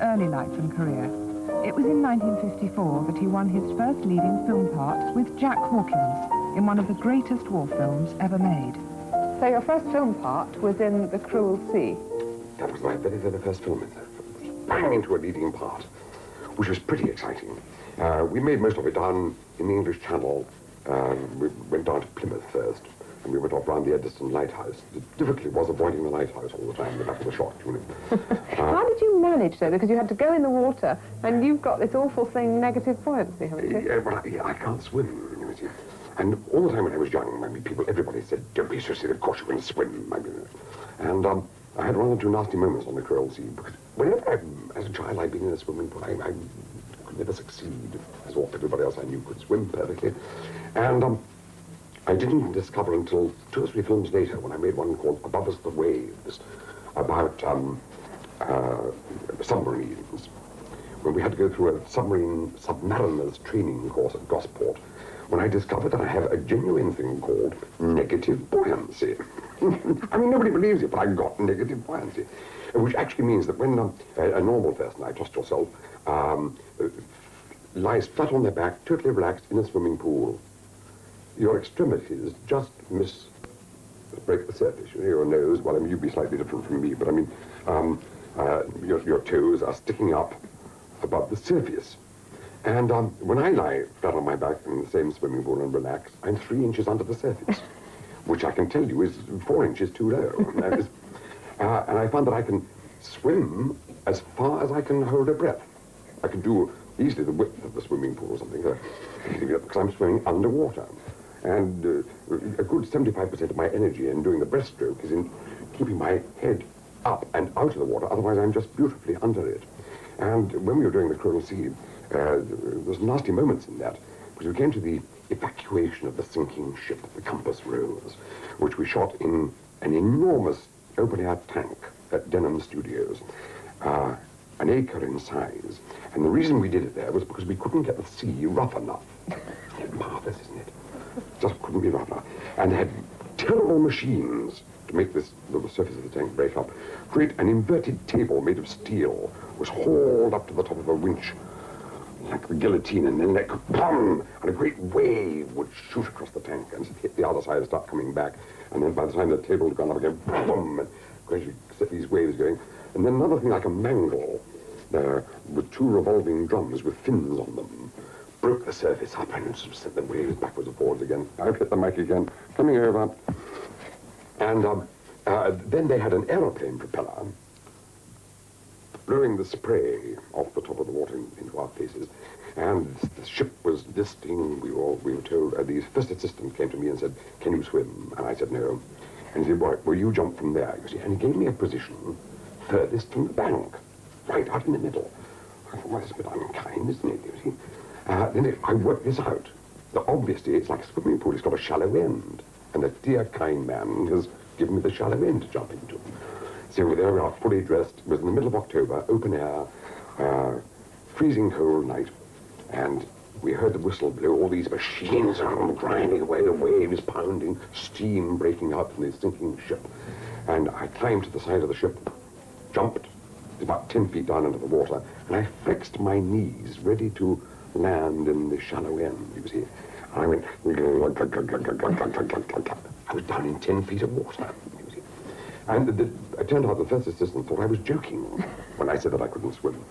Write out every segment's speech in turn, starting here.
early life and career. It was in 1954 that he won his first leading film part with Jack Hawkins in one of the greatest war films ever made. So your first film part was in The Cruel Sea? That was my very, very first film. Bang into a leading part, which was pretty exciting. We made most of it down in the English Channel. We went down to Plymouth first, and we went off round the Eddystone Lighthouse. The difficulty was avoiding the lighthouse all the time, the back of the shot, you know. How did you manage, though? Because you had to go in the water, and you've got this awful thing, negative buoyancy, haven't you? Yeah, well, I can't swim, you know, see. And all the time when I was young, I mean, everybody said, don't be so silly, of course you can swim. I mean, and I had one or two nasty moments on the Cruel Sea, because whenever as a child I'd been in a swimming pool, I could never succeed. I thought everybody else I knew could swim perfectly. And I didn't discover until 2 or 3 films later when I made one called Above Us the Waves, about submarines, when we had to go through a submariners training course at Gosport, when I discovered that I have a genuine thing called negative buoyancy. I mean, nobody believes it, but I got negative buoyancy, which actually means that when a normal person, like just yourself, lies flat on their back, totally relaxed in a swimming pool, your extremities just break the surface. You know, your nose, well, I mean, you'd be slightly different from me, but I mean, your toes are sticking up above the surface. And when I lie flat on my back in the same swimming pool and relax, I'm 3 inches under the surface, which I can tell you is 4 inches too low. And I found that I can swim as far as I can hold a breath. I can do easily the width of the swimming pool or something, because I'm swimming underwater. And a good 75% of my energy in doing the breaststroke is in keeping my head up and out of the water, otherwise I'm just beautifully under it. And when we were doing the Cruel Sea, there's nasty moments in that, because we came to the evacuation of the sinking ship, the Compass Rose, which we shot in an enormous open-air tank at Denham Studios, an acre in size. And the reason we did it there was because we couldn't get the sea rough enough. Marvelous, isn't it? Just couldn't be rough enough. And they had terrible machines to make the surface of the tank break up. Create an inverted table made of steel, was hauled up to the top of a winch, like the guillotine, and then plum, and a great wave would shoot across the tank and hit the other side and start coming back. And then by the time the table had gone up again, plum, and gradually set these waves going. And then another thing like a mangle, with 2 revolving drums with fins on them, broke the surface up and sort of sent the waves backwards and forwards again. I've hit the mic again, coming over. And then they had an aeroplane propeller blowing the spray off the top of the water into our faces. And the ship was listing. We were told, the first assistant came to me and said, can you swim? And I said, no. And he said, well, you jump from there, you see. And he gave me a position furthest from the bank, right out in the middle. I thought, well, that's a bit unkind, isn't it, you see? Then I worked this out. Now, obviously, it's like a swimming pool. It's got a shallow end. And the dear, kind man has given me the shallow end to jump into. So there we are, fully dressed. It was in the middle of October, open air, freezing cold night. And we heard the whistle blow, all these machines grinding away, the waves pounding, steam breaking out from the sinking ship. And I climbed to the side of the ship, jumped about 10 feet down into the water, and I flexed my knees, ready to land in the shallow end, you see. And I went, I was down in 10 feet of water, you see. And it turned out the first assistant thought I was joking when I said that I couldn't swim.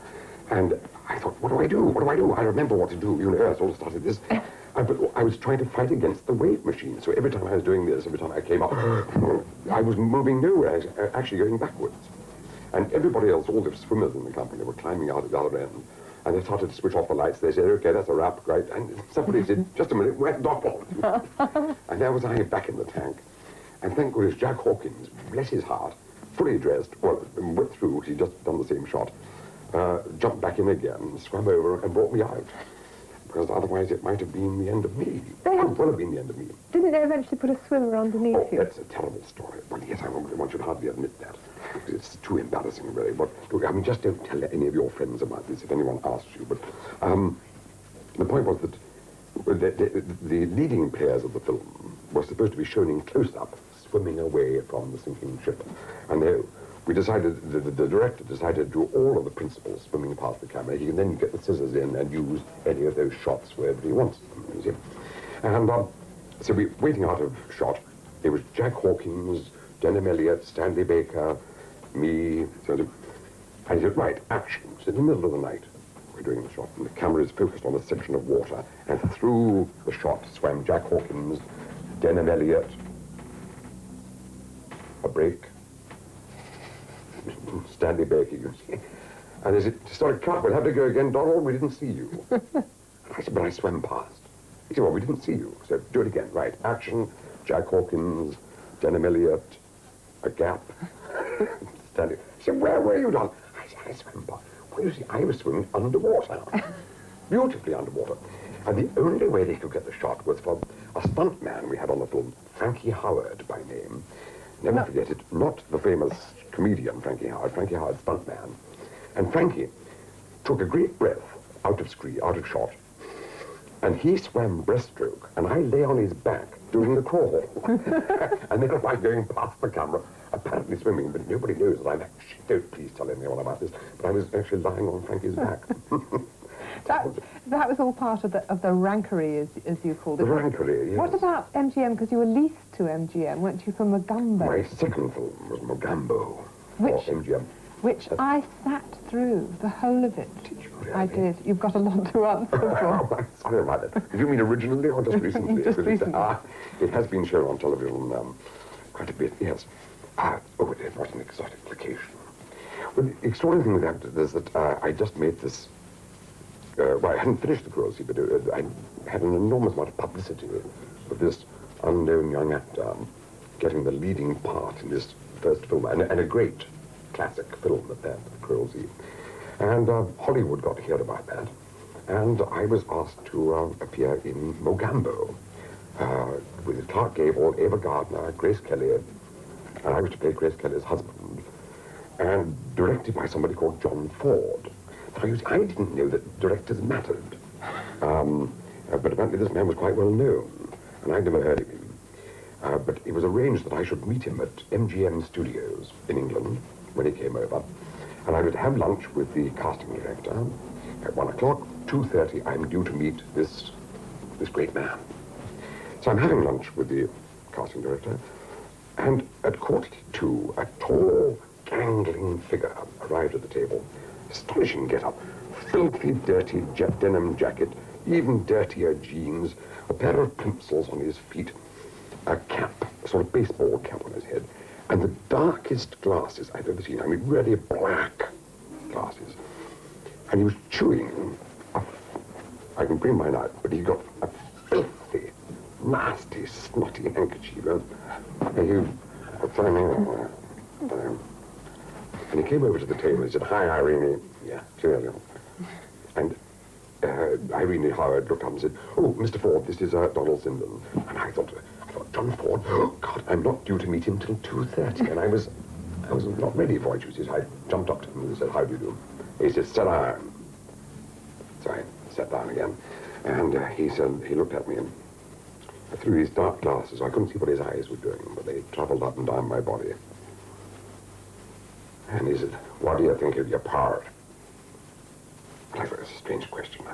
And I thought, what do I do? What do I do? I remember what to do. You know, I sort of started this. But I was trying to fight against the wave machine. So every time I was doing this, every time I came up, I was moving nowhere, actually going backwards. And everybody else, all the swimmers in the company, were climbing out at the other end. And they started to switch off the lights. They said, okay, that's a wrap, great. And somebody said, just a minute, where's Doppel? And there was I back in the tank. And thank goodness, Jack Hawkins, bless his heart, fully dressed, well, went through, he'd just done the same shot, jumped back in again, swam over and brought me out. Because otherwise it might have been the end of me. Could well have been the end of me. Didn't they eventually put a swimmer underneath you? That's a terrible story. Well, yes, one should hardly admit that. It's too embarrassing, really. But look, I mean, just don't tell any of your friends about this if anyone asks you. But the point was that the leading players of the film were supposed to be shown in close-up, swimming away from the sinking ship. And they we decided, the director decided to do all of the principals swimming past the camera. He can then get the scissors in and use any of those shots wherever he wants them, you see. And so we're waiting out of shot. It was Jack Hawkins, Denham Elliott, Stanley Baker, me. And he said, right, action. It's in the middle of the night. We're doing the shot, and the camera is focused on a section of water, and through the shot swam Jack Hawkins, Denham Elliott, a break, Stanley Baker, you see. And as it started cut, we'll have to go again, Donald, we didn't see you. I said, but I swam past. He said, well, we didn't see you. So do it again. Right, action, Jack Hawkins, Denham Elliott, a gap, Stanley. He said, where were you, Donald? I said, I swam past. Well, you see, I was swimming underwater. Beautifully underwater. And the only way they could get the shot was for a stunt man we had on the film, Frankie Howard by name. Never forget it, not the famous comedian Frankie Howard, stunt man. And Frankie took a great breath out of shot, and he swam breaststroke, and I lay on his back doing the crawl. And then I'm going past the camera, apparently swimming, but nobody knows that I'm actually, don't please tell anyone about this, but I was actually lying on Frankie's back. That was all part of the rankery, as you called it. The rankery, yes. What about MGM? Because you were leased to MGM, weren't you, from Mogambo? My second film was Mogambo for MGM. Which I sat through, the whole of it. Did you really? I did. You've got a lot to answer for. I'm sorry about that. Did you mean originally or just recently? Just recently. It has been shown on television quite a bit, yes. Oh, it was an exotic location. Well, the extraordinary thing with that is that I just made this. Well, I hadn't finished the cruelty, but I had an enormous amount of publicity of this unknown young actor getting the leading part in this first film, and a great classic film at that, Cruelty. And Hollywood got to hear about that, and I was asked to appear in Mogambo with Clark Gable, Ava Gardner, Grace Kelly, and I was to play Grace Kelly's husband, and directed by somebody called John Ford. I didn't know that directors mattered, but apparently this man was quite well known, and I'd never heard of him. But it was arranged that I should meet him at MGM Studios in England when he came over, and I would have lunch with the casting director at 1 o'clock. 2:30, I'm due to meet this great man. So I'm having lunch with the casting director, and at 1:45, a tall, gangling figure arrived at the table. Astonishing get-up, filthy, dirty denim jacket, even dirtier jeans, a pair of plimsolls on his feet, a cap, a sort of baseball cap on his head, and the darkest glasses I've ever seen. I mean, really black glasses. And he was chewing, I can bring mine out, but he got a filthy, nasty, snotty handkerchief. And he came over to the table and he said, "Hi, Irene." Yeah, cheerio. And Irene Howard looked up and said, "Oh, Mr. Ford, this is Donald Sinden." And I thought, John Ford? Oh, God, I'm not due to meet him till 2:30. And I was not ready for it. So I jumped up to him and said, "How do you do?" He said, "Sit down." So I sat down again. And he said, he looked at me and through his dark glasses, I couldn't see what his eyes were doing, but they traveled up and down my body. And he said, "What do you think of your part?" Well, I thought it was a strange question.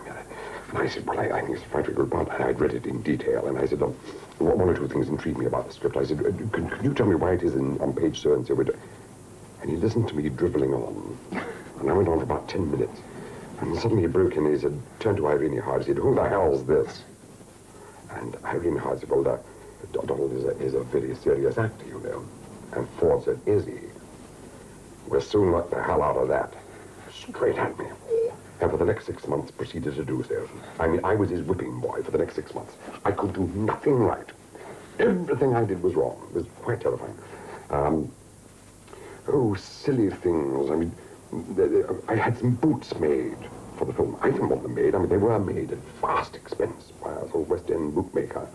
And I said, "Well, I think it's a frightfully good part." And I'd read it in detail. And I said, one or two things intrigued me about the script. I said, can you tell me why it is on page so-and-so? And he listened to me dribbling on. And I went on for about 10 minutes. And suddenly he broke in and he said, turned to Irene Howard, he said, "Who the hell's this?" And Irene Howard said, "Well, Donald is a very serious actor, you know." And Ford said, "Is he? We'll soon let the hell out of that." Straight at me. And for the next 6 months proceeded to do so. I mean, I was his whipping boy for the next 6 months. I could do nothing right. Everything I did was wrong. It was quite terrifying. Silly things. I mean, I had some boots made for the film. I didn't want them made. I mean, they were made at vast expense by a sort of West End bootmaker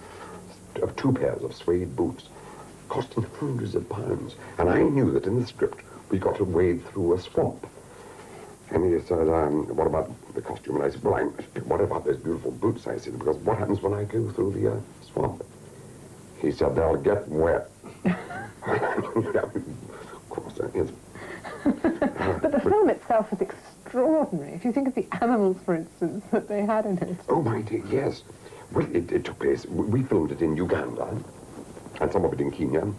of 2 pairs of suede boots, costing hundreds of pounds. And I knew that in the script, we got to wade through a swamp. And he said, "What about the costume?" And I said, "Well, what about those beautiful boots?" I said, "Because what happens when I go through the swamp?" He said, "They'll get wet." Of course, yes. But the film itself is extraordinary. If you think of the animals, for instance, that they had in it. Oh, my dear, yes. Well, it took place, we filmed it in Uganda, and some of it in Kenya,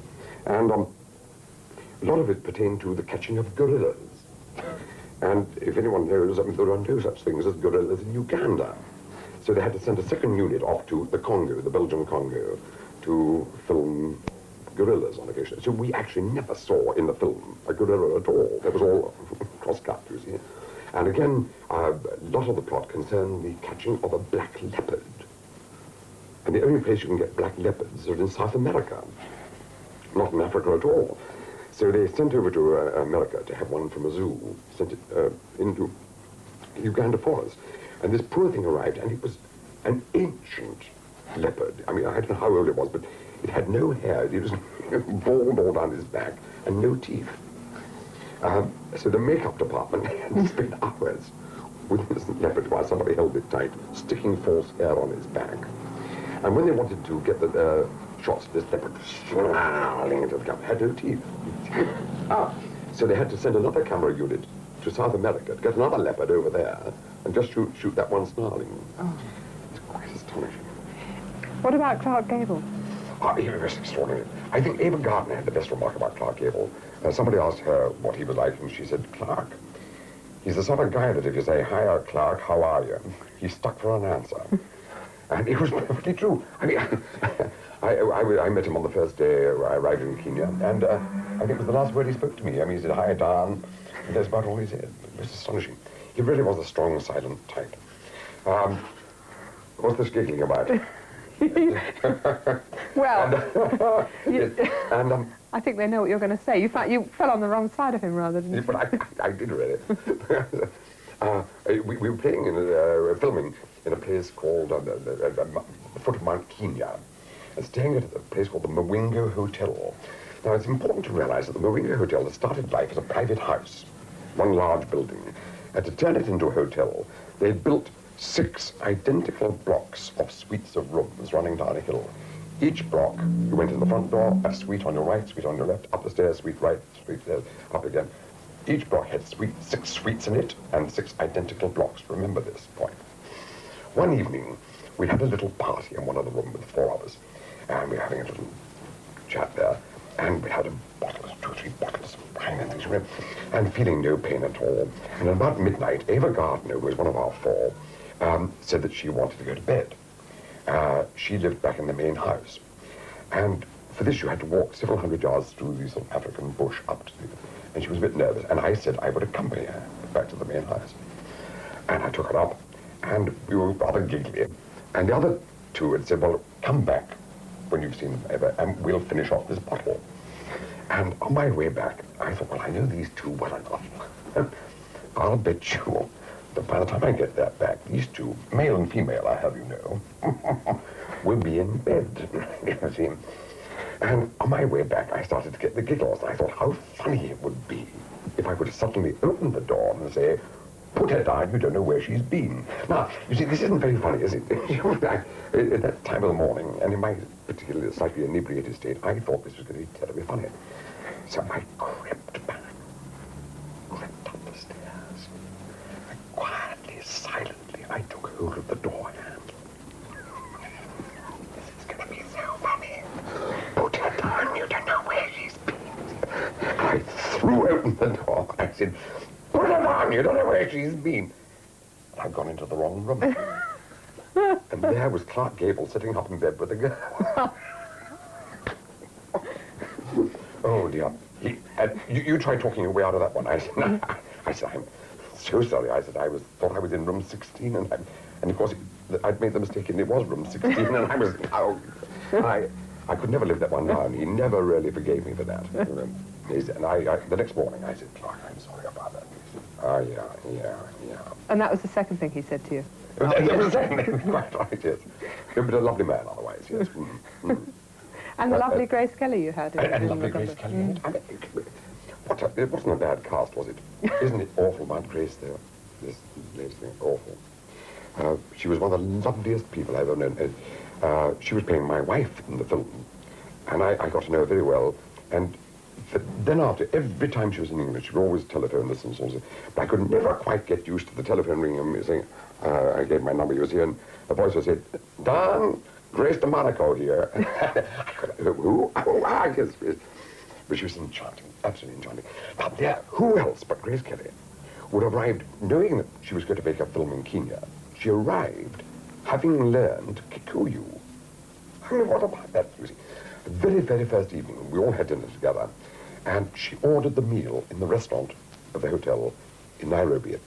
and a lot of it pertained to the catching of gorillas. And if anyone knows, I mean, there are no such things as gorillas in Uganda. So they had to send a second unit off to the Congo, the Belgian Congo, to film gorillas on occasion. So we actually never saw in the film a gorilla at all. It was all cross-cut, you see. And again, a lot of the plot concerned the catching of a black leopard. And the only place you can get black leopards are in South America, not in Africa at all. So they sent over to America to have one from a zoo, sent it into Uganda for us. And this poor thing arrived, and it was an ancient leopard. I mean, I don't know how old it was, but it had no hair. It was bald all down his back, and no teeth. So the makeup department had to spend hours with this leopard while somebody held it tight, sticking false hair on his back. And when they wanted to get the shots of this leopard snarling into the camera, had no teeth. So they had to send another camera unit to South America to get another leopard over there and just shoot that one snarling. Oh. It's quite astonishing. What about Clark Gable? He was extraordinary. I think Ava Gardner had the best remark about Clark Gable. Somebody asked her what he was like, and she said, Clark, he's the sort of guy that if you say, hi, Clark, how are you? He's stuck for an answer. And it was perfectly true. I mean, I met him on the first day I arrived in Kenya, and I think it was the last word he spoke to me. I mean, he said, hi, Dan, and that's about all he said. It was astonishing. He really was a strong, silent type. What's this giggling about? Well, and I think they know what you're going to say. You fell on the wrong side of him rather than... Yeah, but I did really. We were playing in filming in a place called the foot of Mount Kenya, and staying at a place called the Mawingo Hotel. Now, it's important to realize that the Mawingo Hotel has started life as a private house, one large building, and to turn it into a hotel, they built 6 identical blocks of suites of rooms running down a hill. Each block, you went in the front door, a suite on your right, suite on your left, up the stairs, suite right, suite stairs, up again. Each block had 6 suites in it and 6 identical blocks. Remember this point. One evening, we had a little party in one of the rooms with 4 of us, and we were having a little chat there, and we had a bottle, 2 or 3 bottles of wine and things, and feeling no pain at all. And about midnight, Ava Gardner, who was one of our 4, said that she wanted to go to bed. She lived back in the main house. And for this, you had to walk several hundred yards through the sort of African bush up to the... And she was a bit nervous. And I said I would accompany her back to the main house. And I took her up, and we were rather giggly. And the other 2 had said, well, come back when you've seen them, Eva, and we'll finish off this bottle. And on my way back, I thought, well, I know these 2 well enough. I'll bet you that by the time I get that back, these 2, male and female, I have you know, will be in bed, you see. And on my way back, I started to get the giggles. I thought how funny it would be if I could suddenly open the door and say, put her down, you don't know where she's been. Now, you see, this isn't very funny, is it? At that time of the morning, and in my particularly slightly inebriated state, I thought this was going to be terribly funny. So I crept back, crept up the stairs, and quietly, silently, I took hold of the door handle. This is going to be so funny. Put her down, you don't know where she's been. And I threw open the door. I said, put her down, you don't know where she's been. And I'd gone into the wrong room. And there was Clark Gable sitting up in bed with a girl. Oh, dear. You try talking your way out of that one. I said, no. I said, I'm so sorry. I said, thought I was in room 16, and of course, I'd made the mistake, and it was room 16, and I was, I could never live that one down. He never really forgave me for that. And the next morning, I said, Clark, I'm sorry about that. He said, yeah. And that was the second thing he said to you? That was the second thing, quite right, yes. But a lovely man, otherwise, yes. And the lovely Grace Kelly you had. And lovely Grace Kelly. It wasn't a bad cast, was it? Isn't it awful about Grace, though? This latest thing, awful. She was one of the loveliest people I've ever known. She was playing my wife in the film, and I got to know her very well, and Then after, every time she was in England, she would always telephone this and so on. But I could never quite get used to the telephone ringing and saying, I gave my number, he was here, and the voice would say, Don, Grace de Monaco here. Who? Oh, yes. But she was enchanting, absolutely enchanting. Now there, who else but Grace Kelly would have arrived knowing that she was going to make a film in Kenya? She arrived having learned Kikuyu. I mean, what about that, you see? The very, very first evening, we all had dinner together, and she ordered the meal in the restaurant of the hotel in Nairobi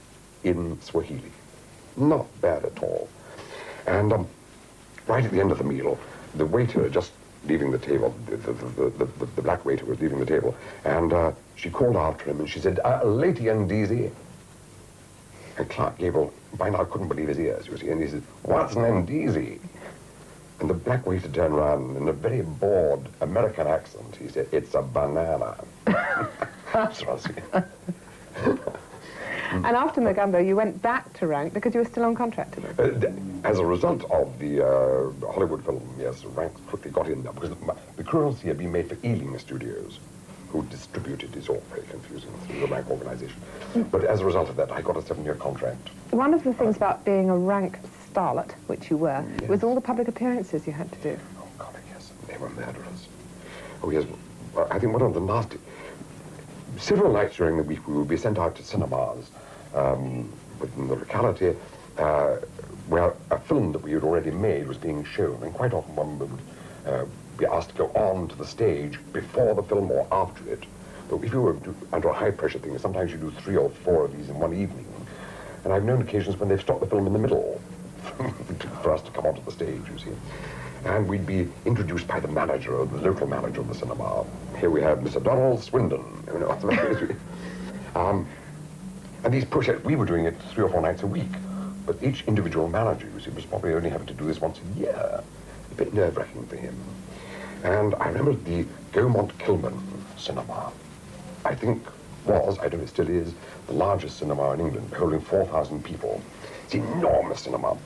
in Swahili. Not bad at all. And right at the end of the meal, the waiter just leaving the table, the black waiter was leaving the table, and she called after him and she said, Lady Ndizi. And Clark Gable by now couldn't believe his ears, you see, and he said, what's an Ndizi? And the black waiter turned around in a very bored American accent. He said, it's a banana. That's right. And after Mugambo, you went back to Rank because you were still on contract to them? As a result of the Hollywood film, yes, Rank quickly got in there because the cruelty had been made for Ealing Studios, who distributed it. All very confusing through the Rank organization. But as a result of that, I got a 7-year contract. One of the things about being a Rank starlet, which you were, was all the public appearances you had to do. Oh, God, yes, they were murderers. Oh, yes, I think one of the nasty... Several nights during the week, we would be sent out to cinemas within the locality where a film that we had already made was being shown, and quite often one would be asked to go on to the stage before the film or after it. But if you were under a high-pressure thing, sometimes you do 3 or 4 of these in one evening. And I've known occasions when they've stopped the film in the middle for us to come onto the stage, you see. And we'd be introduced by the manager, or the local manager of the cinema. Here we have Mr. Donald Swindon, you know. And these push-ups, we were doing it 3 or 4 nights a week, but each individual manager, you see, was probably only having to do this once a year. A bit nerve-wracking for him. And I remember the Gaumont-Kilburn cinema, I think was, I don't know, it still is, the largest cinema in England, holding 4,000 people. It's an enormous cinema.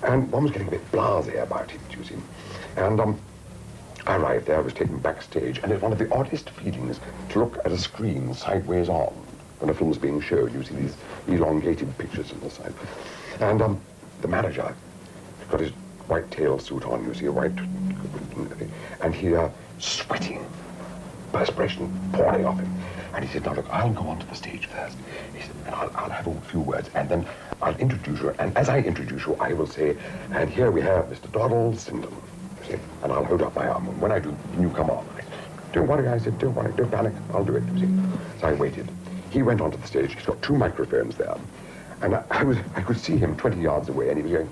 And one was getting a bit blasé about it, you see. And I arrived there, I was taken backstage, and it's one of the oddest feelings to look at a screen sideways on when a film's being shown. You see these elongated pictures on the side. And the manager got his white tail suit on, you see, a white... And he, sweating, perspiration pouring off him. And he said, now look, I'll go onto the stage first. He said, and I'll have a few words, and then I'll introduce you. And as I introduce you, I will say, and here we have Mr. Donald Sinden. You see, and I'll hold up my arm. And when I do, you come on. Don't worry, I said, don't worry, don't panic. I'll do it, you see. So I waited. He went onto the stage. He's got 2 microphones there. And I could see him 20 yards away, and he was going...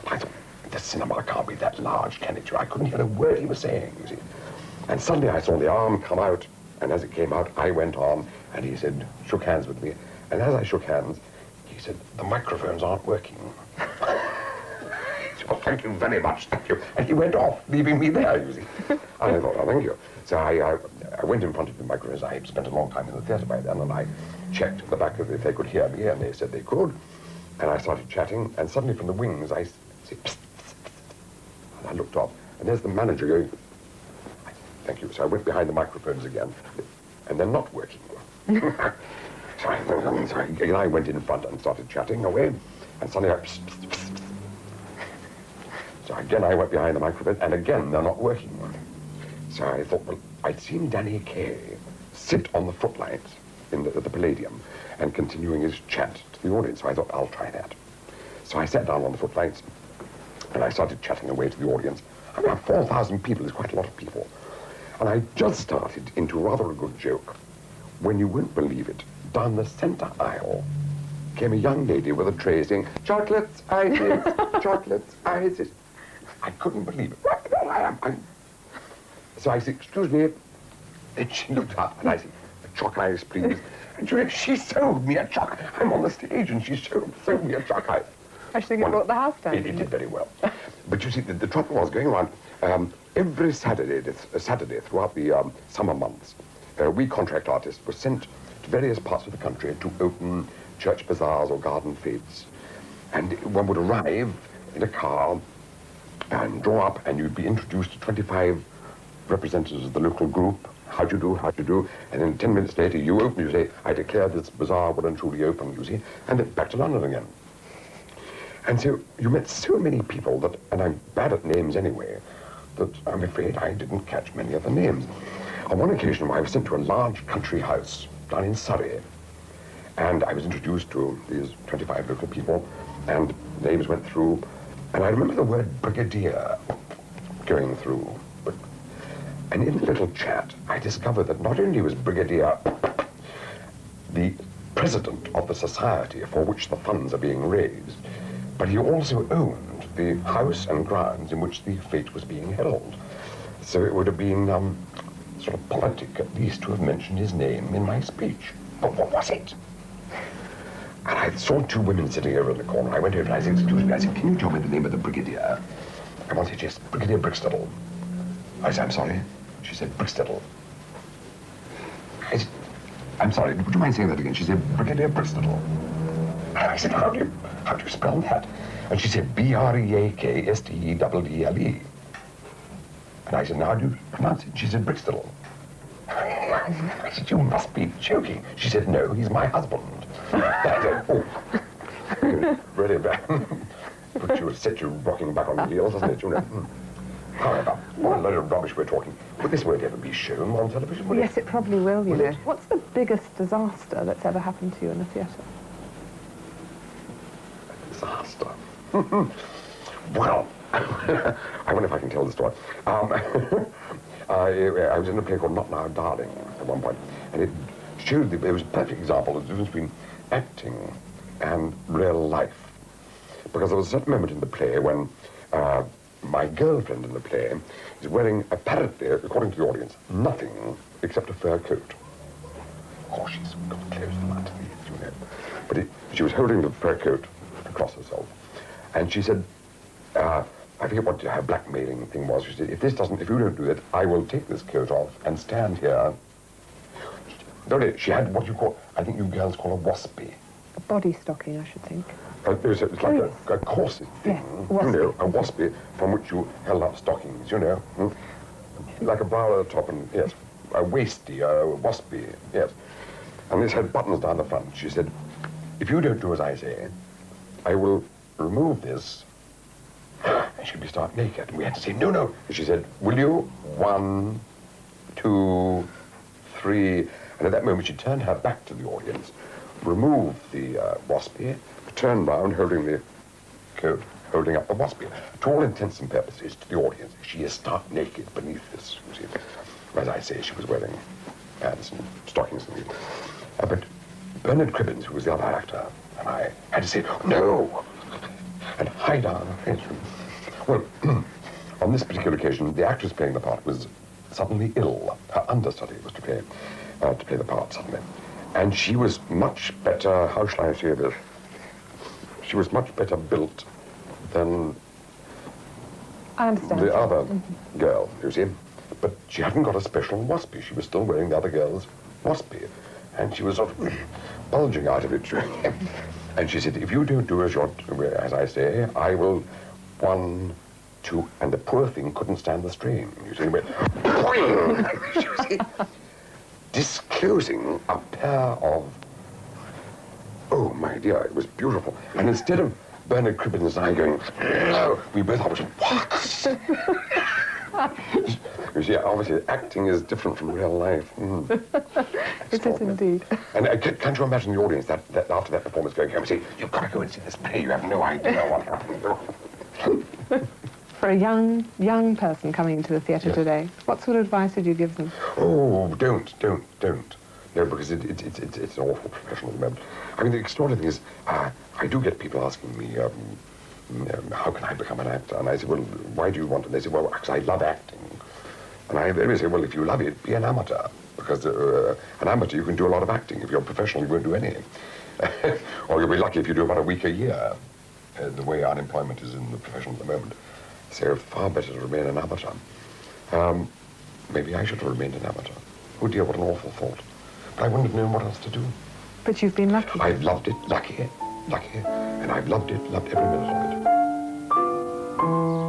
I thought, the cinema can't be that large, can it? I couldn't hear a word he was saying, you see. And suddenly I saw the arm come out, and as it came out, I went on, and he said, shook hands with me. And as I shook hands, he said, the microphones aren't working. He said, well, thank you very much, thank you. And he went off, leaving me there, you see. And I thought, oh, thank you. So I went in front of the microphones. I had spent a long time in the theatre by then, and I checked at the back of it if they could hear me, and they said they could. And I started chatting, and suddenly from the wings, I said, psst, psst, psst. And I looked up, and there's the manager going, thank you. So I went behind the microphones again, and they're not working. So I went in front and started chatting away, and suddenly I... Psst, psst, psst, psst. So again I went behind the microphone, and again they're not working. So I thought, well, I'd seen Danny Kaye sit on the footlights in the Palladium and continuing his chat to the audience. So I thought, I'll try that. So I sat down on the footlights, and I started chatting away to the audience. I mean, 4,000 people is quite a lot of people. And I just started into rather a good joke when you won't believe it. Down the center aisle came a young lady with a tray saying, chocolates, ices, chocolates, ices. I couldn't believe it. Right there I am. So I said, excuse me. And she looked up and I said, a choc ice, please. And she sold me a choc. I'm on the stage and she sold me a choc ice. I think it brought the house down. It did very well. But you see, the trouble was going around every Saturday throughout the summer months, we contract artists were sent to various parts of the country to open church bazaars or garden fetes. And one would arrive in a car and draw up, and you'd be introduced to 25 representatives of the local group. How do you do, how do you do? And then 10 minutes later, you open, you say, I declare this bazaar well and truly open, you see, and then back to London again. And so you met so many people that, and I'm bad at names anyway, that I'm afraid I didn't catch many of the names. On one occasion, I was sent to a large country house down in Surrey, and I was introduced to these 25 local people, and names went through, and I remember the word brigadier going through. And in the little chat, I discovered that not only was Brigadier the president of the society for which the funds are being raised, but he also owned the house and grounds in which the fete was being held. So it would have been sort of politic, at least, to have mentioned his name in my speech. But what was it? And I saw two women sitting over in the corner. I went over and I said, excuse me, I said, can you tell me the name of the brigadier? And one said, yes, Brigadier Brickstable. I said, I'm sorry. She said, Brickstable. I said, I'm sorry, would you mind saying that again? She said, Brigadier Brickstable. And I said, how do you spell that? And she said, B-R-E-A-K-S-T-E-D-D-L-E. And I said, now how do you pronounce it? She said, Brickstable. I said, you must be joking. She said, no, he's my husband. I said, oh, really bad. But you set you rocking back on the heels, doesn't it? You know. However, what a load of rubbish we're talking. But this won't ever be shown on television, will it? Yes, it probably will, you know. It? What's the biggest disaster that's ever happened to you in a theatre? A disaster? Well, I wonder if I can tell the story. I was in a play called Not Now, Darling, at one point, and it showed, it was a perfect example of the difference between acting and real life. Because there was a certain moment in the play when my girlfriend in the play is wearing, apparently, according to the audience, nothing except a fur coat. Of course, she's got clothes underneath, you know. But she was holding the fur coat across herself. And she said, I forget what her blackmailing thing was. She said, if you don't do it, I will take this coat off and stand here. She had what you call, I think you girls call a waspy. A body stocking, I should think. It's like a corset thing, yes, you know, a waspy from which you held up stockings, you know. Like a bra at the top and, yes, a waisty, a waspy, yes. And this had buttons down the front. She said, if you don't do as I say, I will remove this and she'll be stark naked. And we had to say, no, no. And she said, will you? 1, 2, 3. And at that moment, she turned her back to the audience, removed the waspy, turned round, holding the coat, holding up the waspy. To all intents and purposes, to the audience, she is stark naked beneath this, you see. As I say, she was wearing pants and stockings and things. But Bernard Cribbins, who was the other actor, and I had to say, no, and hide down her face. Well, on this particular occasion, the actress playing the part was suddenly ill. Her understudy was to play the part suddenly. And she was much better, how shall I say this? She was much better built than I understand. the other girl, you see. But she hadn't got a special waspy. She was still wearing the other girl's waspy. And she was sort of bulging out of it. And she said, if you don't do as I say, I will 1, 2, and the poor thing couldn't stand the strain. You see, went, you see, disclosing a pair of, oh my dear, it was beautiful. And instead of Bernard Cribbins and I going, no, we both always went, what? You see, obviously, acting is different from real life. It is indeed. And can't you imagine the audience that after that performance going home and saying, you've got to go and see this play, you have no idea what happened. For a young person coming into the theatre today, what sort of advice would you give them? Oh, don't. No, because it's an awful profession at the moment. I mean, the extraordinary thing is, I do get people asking me, how can I become an actor? And I say, well, why do you want to? And they say, well, because I love acting. And I say, well, if you love it, be an amateur. Because an amateur, you can do a lot of acting. If you're a professional, you won't do any. Or you'll be lucky if you do about a week a year, the way unemployment is in the profession at the moment. So far better to remain an amateur. Maybe I should have remained an amateur. Oh dear, what an awful thought. But I wouldn't have known what else to do. But you've been lucky. I've loved it, lucky, and I've loved every minute of it.